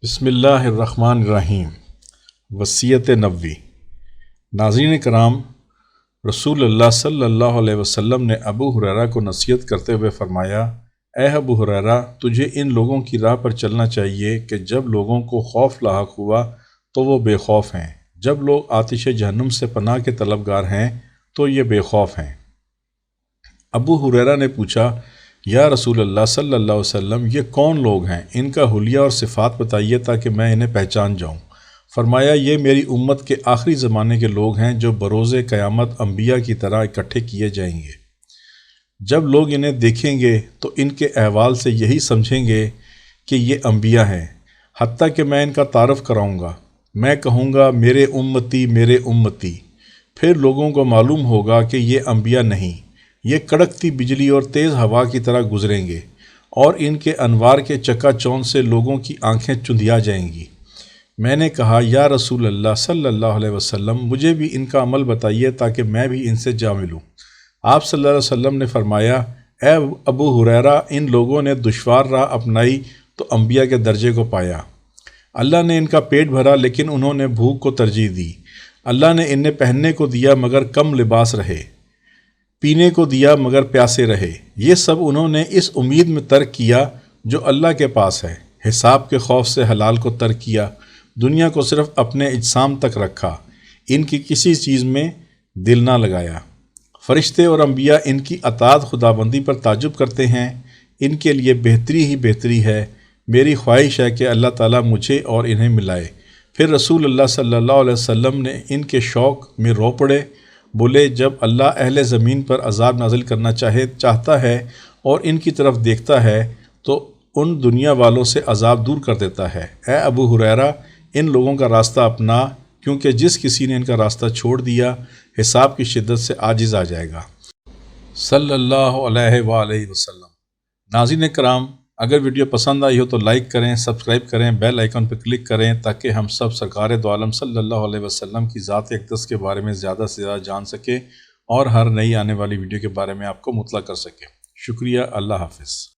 بسم اللہ الرحمن الرحیم۔ وصیت نبوی۔ ناظرین کرام، رسول اللہ صلی اللہ علیہ وسلم نے ابو ہریرہ کو نصیحت کرتے ہوئے فرمایا، اے ابو ہریرہ، تجھے ان لوگوں کی راہ پر چلنا چاہیے کہ جب لوگوں کو خوف لاحق ہوا تو وہ بے خوف ہیں، جب لوگ آتش جہنم سے پناہ کے طلبگار ہیں تو یہ بے خوف ہیں۔ ابو ہریرہ نے پوچھا، یا رسول اللہ صلی اللہ علیہ وسلم، یہ کون لوگ ہیں؟ ان کا حلیہ اور صفات بتائیے تاکہ میں انہیں پہچان جاؤں۔ فرمایا، یہ میری امت کے آخری زمانے کے لوگ ہیں جو بروز قیامت انبیاء کی طرح اکٹھے کیے جائیں گے۔ جب لوگ انہیں دیکھیں گے تو ان کے احوال سے یہی سمجھیں گے کہ یہ انبیاء ہیں، حتیٰ کہ میں ان کا تعارف کراؤں گا۔ میں کہوں گا، میرے امتی میرے امتی، پھر لوگوں کو معلوم ہوگا کہ یہ انبیاء نہیں، یہ کڑکتی بجلی اور تیز ہوا کی طرح گزریں گے، اور ان کے انوار کے چکا چوند سے لوگوں کی آنکھیں چندھیا جائیں گی۔ میں نے کہا، یا رسول اللہ صلی اللہ علیہ وسلم، مجھے بھی ان کا عمل بتائیے تاکہ میں بھی ان سے جا ملوں۔ آپ صلی اللہ علیہ وسلم نے فرمایا، اے ابو ہریرہ، ان لوگوں نے دشوار راہ اپنائی تو انبیاء کے درجے کو پایا۔ اللہ نے ان کا پیٹ بھرا لیکن انہوں نے بھوک کو ترجیح دی۔ اللہ نے انہیں پہننے کو دیا مگر کم لباس رہے، پینے کو دیا مگر پیاسے رہے۔ یہ سب انہوں نے اس امید میں ترک کیا جو اللہ کے پاس ہے، حساب کے خوف سے حلال کو ترک کیا، دنیا کو صرف اپنے اجسام تک رکھا، ان کی کسی چیز میں دل نہ لگایا۔ فرشتے اور انبیاء ان کی اطاعت خدابندی پر تعجب کرتے ہیں، ان کے لیے بہتری ہی بہتری ہے۔ میری خواہش ہے کہ اللہ تعالیٰ مجھے اور انہیں ملائے۔ پھر رسول اللہ صلی اللہ علیہ وسلم نے ان کے شوق میں رو پڑے، بولے، جب اللہ اہل زمین پر عذاب نازل کرنا چاہتا ہے اور ان کی طرف دیکھتا ہے تو ان دنیا والوں سے عذاب دور کر دیتا ہے۔ اے ابو ہریرہ، ان لوگوں کا راستہ اپنا، کیونکہ جس کسی نے ان کا راستہ چھوڑ دیا حساب کی شدت سے عاجز آ جائے گا۔ صلی اللہ علیہ وآلہ وسلم۔ ناظرین کرام، اگر ویڈیو پسند آئی ہو تو لائک کریں، سبسکرائب کریں، بیل آئیکن پر کلک کریں تاکہ ہم سب سرکار دو عالم صلی اللہ علیہ وسلم کی ذات اقدس کے بارے میں زیادہ سے زیادہ جان سکیں اور ہر نئی آنے والی ویڈیو کے بارے میں آپ کو مطلع کر سکیں۔ شکریہ۔ اللہ حافظ۔